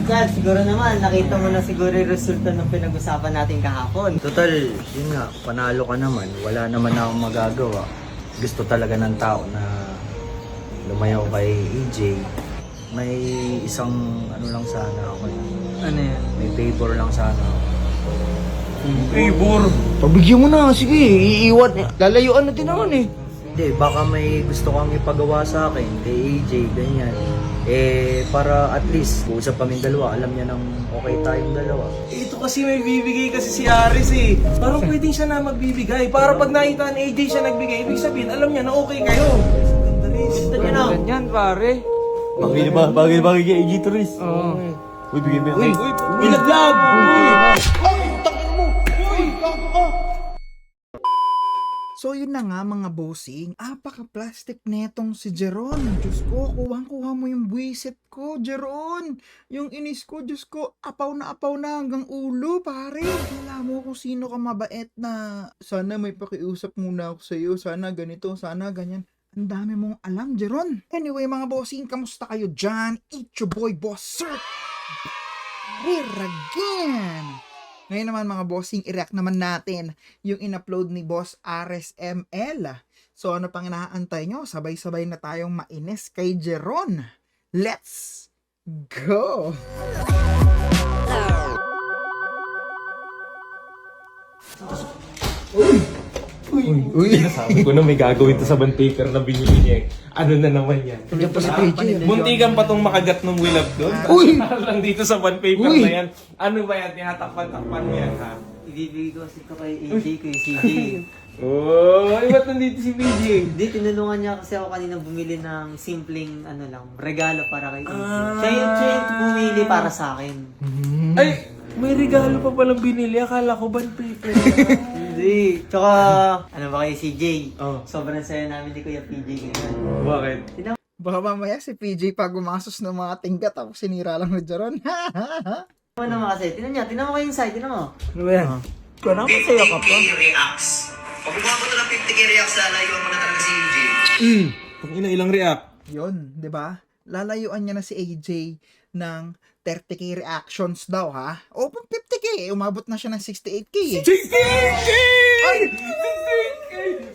Chad, siguro naman, nakita mo na siguro yung resulta ng pinag-usapan natin kahapon. Total, yun nga, panalo ka naman. Wala naman akong magagawa. Gusto talaga ng tao na lumayaw kay AJ. May isang ano lang sana ako. Ano yan? May favor lang sana ako. Favor. Pabigyan mo na, sige, iiwan. Lalayuan natin naman eh. Hindi, baka may gusto kang ipagawa sa akin kay AJ, ganyan. Para at least, usap kami dalawa, alam niya nang okay tayong dalawa. Ito kasi may bibigay kasi si Aris eh. Parang pwedeng siya na magbibigay. Para pag nakita ni AJ siya nagbigay, ibig sabihin, alam niya na okay kayo. Gusto niyo na. Ganyan, pare. Bagay kay AJ Torres. Oo. Uy, bigay mo yan. Uy, naglag! So yun na nga mga bossing, apaka-plastic netong si Jeron. Diyos ko, kuhang-kuha mo yung buwisit ko, Jeron. Yung inis ko, Diyos ko, apaw na hanggang ulo, pare. Wala mo kung sino ka mabait na sana may pakiusap muna ako sa'yo, sana ganito, sana ganyan. Ang dami mong alam, Jeron. Anyway mga bossing, kamusta kayo dyan? It's your boy, Boss Sir. Again. Ngayon naman mga bossing, i-react naman natin yung in-upload ni Boss Ares ML. So ano pang inaantay nyo? Sabay-sabay na tayong mainis kay Jeron. Let's go! Sabi ko na may gagawin to sa bond paper na binili niya. Ano na naman yan? Diyan pa si PJ. Muntikan pa tong makagat ng wilab doon. Uy! Lang dito sa bond paper Uy! na yan. Ano ba yan? Tinatakpan-takpan mo yan ha? Ibibigay ko kasi ito kay AJ, kay CJ. Oh, ba't nandito si PJ? Hindi, tinulungan niya kasi ako kanina bumili ng simpleng, ano lang, regalo para kay AJ. Siya yung bumili para sa akin. Ay, may regalo pa palang binili. Akala ko bond paper. Hindi. Tsaka, ano ba kay CJ? Oh. Sobrang saya namin ni Kuya PJ ngayon. Bakit? Baka mamaya si PJ pag gumasos ng mga tingga tapos sinira lang ni Jeron. Ano naman kasi, tinan mo kayo inside, tinan mo. Ano ba yan? Parang masaya ka pa. Reacts. Pagkukuha ko to ng 50k reacts, lalayuan mo na talaga si AJ. Kung ilang react? Yun, di ba? Lalayuan niya na si AJ ng 30k reactions daw, ha? O, 50k, umabot na siya ng 68k, eh. 68K! Ay! 68K!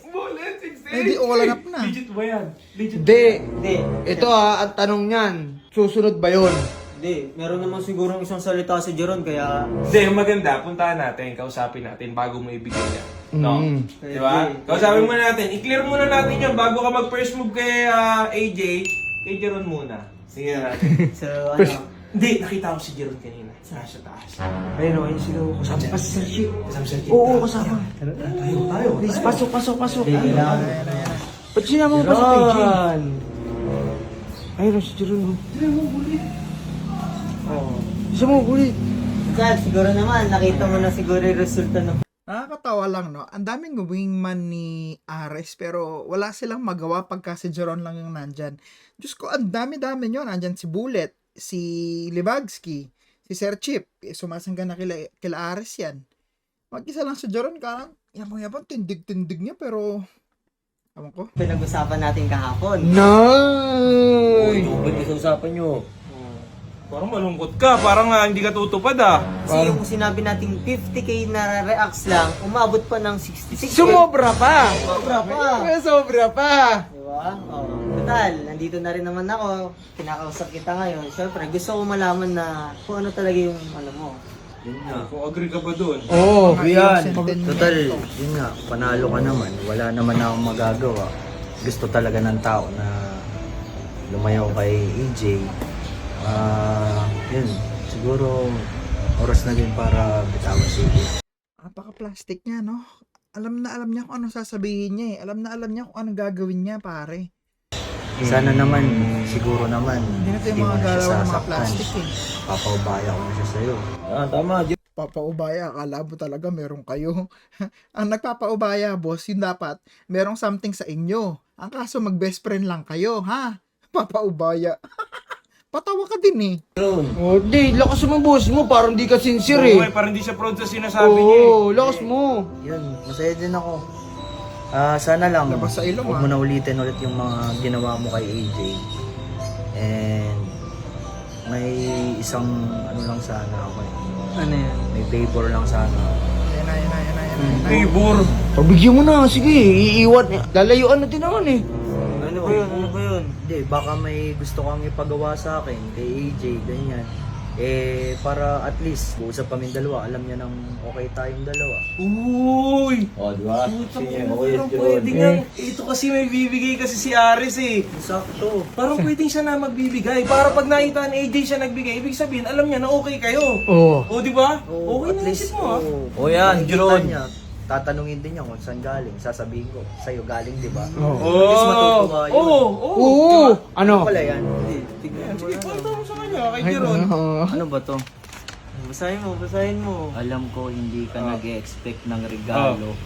Bullet, 68K! Eh, di all up na. Legit ba yan? Legit Hindi. Hindi. Ito ang tanong niyan. Susunod ba yun? Hindi, meron naman siguro isang salita si Jeron, kaya... Hindi, maganda. Puntahan natin, kausapin natin bago mo ibigay yan. No? Di ba? Pwede. Kausapin muna natin. I-clear muna natin yan bago ka mag-first move kay AJ. Kay Jeron muna. Sige na natin. So, ano... Hindi, nakita ko si Jeron kanina. Nasa taas. Ayun o, ayun sila. Kasama pa si Sir Chip. Kasama siya. Oo, kasama. Tayo. Please, pasok. Kailangan. Ba't sinama mo pa si PJ? Ayun o, si Jeron. Isa mo, ulit. Chad, siguro naman, nakita mo na siguro yung resulta ng... Nakakatawa lang, no? Ang daming wingman ni Ares, pero wala silang magawa pagka si Jeron lang yung nandyan. Diyos ko, ang dami-dami nyo. Nandyan si Bullet, si Libagski, si Sir Chip. Sumasangga na kila Ares yan. Mag-isa lang si Jeron, karang yabang-yabang, tindig-tindig niya, pero... Ewan ko. Pinag-usapan natin kahapon. Nay! Ba't yung usapan nyo? Parang malungkot ka. Parang hindi ka tutupad Kasi yung sinabi nating 50k na reacts lang, umabot pa ng 66k. Sumobra pa! Sobra pa. Sobra pa! Diba? Oh, total, nandito na rin naman ako. Kinakausap kita ngayon. Siyempre, gusto ko malaman na kung ano talaga yung, alam mo. Kung agree ka ba doon? Oo, yan. Total, yun nga, panalo ka naman. Wala naman akong magagawa. Gusto talaga ng tao na lumayaw kay AJ. Yun, siguro oras na din para bitawan si AJ. Napaka-plastic niya, no? Alam niya kung anong sasabihin niya, eh. Alam niya kung anong gagawin niya, pare. Sana naman, siguro naman, Hindi na tayo mo mga na siya galaw ng mga sasaktan. plastic, eh. Papaubaya ko na siya sa'yo. Tama. Papaubaya, akala mo talaga meron kayo. Ang nagpapaubaya, boss, yun dapat merong something sa inyo. Ang kaso mag-best friend lang kayo, ha? Papaubaya. Patawa ka din, eh. Oh, di, lakas mo boss mo, parang di ka sincere Oo, eh. parang hindi siya proud sa sinasabi niya eh. Oo, lakas mo. Yun, masaya din ako. Sana lang, Labas sa ilong, huwag mo na ulitin ulit yung mga ginawa mo kay AJ. And may isang ano lang sana ako eh. Ano yan? May favor lang sana ako. Favor. Pabigyan mo na, sige, iiwan. Lalayuan natin naman eh. Ano ba yun? Ano ba yun? Hindi, baka may gusto kang ipagawa sa akin kay AJ, ganyan. Eh, para at least, usap kami dalawa, alam niya nang okay tayong dalawa. Uy! Oh, di ba? Putang Sige, ina, okay, parang Jeron. pwede nga. Ito kasi may bibigay kasi si Aris eh. Sakto. Parang pwedeng siya na magbibigay. Para pag nakita ni AJ siya nagbigay, ibig sabihin, alam niya na okay kayo. Oo. O, di ba? Oo, Okay at na least, isip mo ah. oo. O yan, Nakikita Jeron. niya, tatanungin din niya kung saan galing. Sasabihin ko, sa'yo galing, di ba? Oo. At least matutuwa yun. Oo, Oo. Ano? Ano pala yan? Tignan mo Sige, na. kwento mo sa kanya kay Jeron. Ano ba to? Basahin mo, basahin mo. Alam ko hindi ka nag-expect ng regalo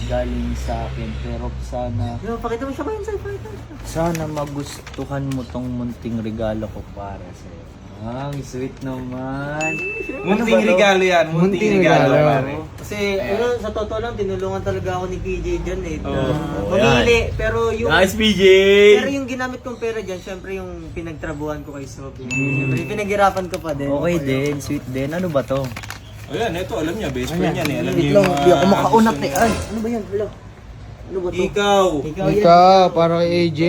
galing sa akin, pero sana Yo, pakita mo siya kayo sa'yo, pakita mo siya. sana magustuhan mo tong munting regalo ko para sa'yo. Ang sweet naman. Munting regalo yan. Munting regalo. pare. Kasi, ano, sa totoo lang, tinulungan talaga ako ni PJ dyan eh. Na Oo, mamili, pero yung... Nice, PJ! Pero yung ginamit kong pera dyan, syempre yung pinagtrabuhan ko kay Sophie. Syempre, pinaghirapan ko pa din. Okay din, sweet din. Ano ba to? Ayan, ito, alam niya, best friend yan eh. Alam Wait niya lang, yung hindi ako makaunat gusto eh. niya. Ay, ano ba yan? Wala. Ano ba to? Ikaw. Ikaw yan. Ikaw, para kay AJ.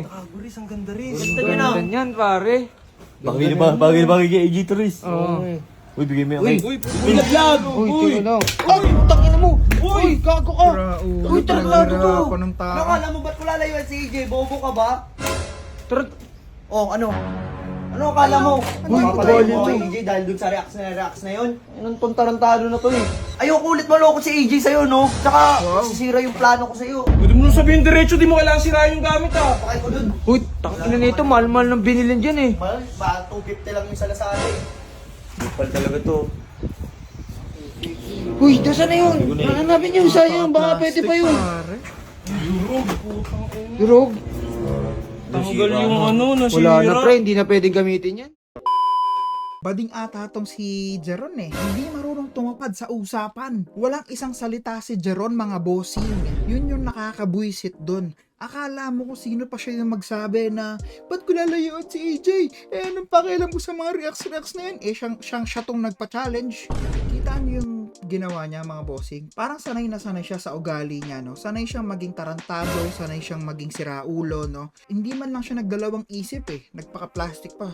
Kaguris, ang ganda rin. Gusto nyo na. Ganyan, pare. Bagay na bagay kay AJ Torres. Oo. Uy, bigay mo yan. Uy, naglag! Uy, tira lang. Ay, tangina mo! Uy, gago ka! Uy, tarantado to. ng tao. Akala mo ba't ko lalayuan si EJ? Bobo ka ba? Oh, ano? Ano akala mo? Mapapalayo mo kay EJ dahil dun sa reacts na yun? Anong tontarantado na to eh? Ayoko ulit maloko si EJ sa'yo, no? Tsaka, masisira yung plano ko sa'yo. Pwede mo nung sabihin diretso, di mo kailangan sirain yung gamit ah. Pakay ko dun. Uy, tangina nito, mahal-mahal ng binilin dyan eh. Mahal, ba 250 lang yung salasada eh. Ipal talaga to. Uy, nasa na yun? Hanapin yung sayang, baka pwede pa yun. Durog. Tanggal yung ano, Wala na pre, hindi na pwedeng gamitin yan. Bading ata tong si Jeron eh. Hindi marunong tumapad sa usapan. Walang isang salita si Jeron mga bossing. Yun yung nakakabuisit dun. Akala mo kung sino pa siya yung magsabi na ba't ko lalayuan si AJ? Eh anong pakialam mo sa mga reacts na yun? Eh siya tong nagpa-challenge. Kita niyo yung ginawa niya mga bossing. Parang sanay na sanay siya sa ugali niya, no? Sanay siyang maging tarantado, sanay siyang maging siraulo, no? Hindi man lang siya nagdalawang isip eh. Nagpaka-plastic pa.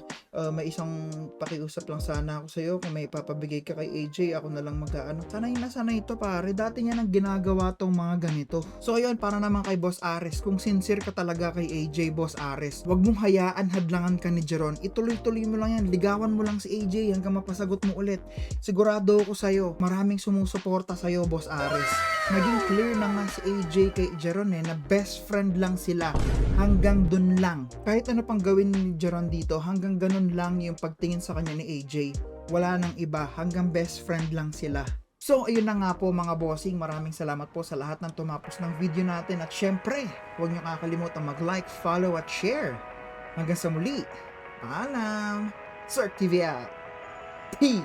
May isang pakiusap lang sana ako sa'yo. Kung may papabigay ka kay AJ, ako na lang mag-ano. Sanay na sanay ito pare. Dati niya nang ginagawa tong mga ganito. So ayun, para naman kay Boss Ares. Kung sincere ka talaga kay AJ, Boss Ares, wag mong hayaan hadlangan ka ni Jeron. Ituloy-tuloy mo lang yan. Ligawan mo lang si AJ hanggang mapasagot mo ulit. Sigurado ako sa'yo, maraming sumusuporta sa'yo, Boss Ares. Naging clear na nga si AJ kay Jeron na best friend lang sila. Hanggang dun lang. Kahit ano pang gawin ni Jeron dito, hanggang ganun lang yung pagtingin sa kanya ni AJ. Wala nang iba, hanggang best friend lang sila. So, ayun na nga po mga bossing. Maraming salamat po sa lahat ng tumapos ng video natin. At syempre, huwag niyo kakalimutan mag-like, follow at share. Hanggang sa muli. Paalam. Sir TV out. Peace.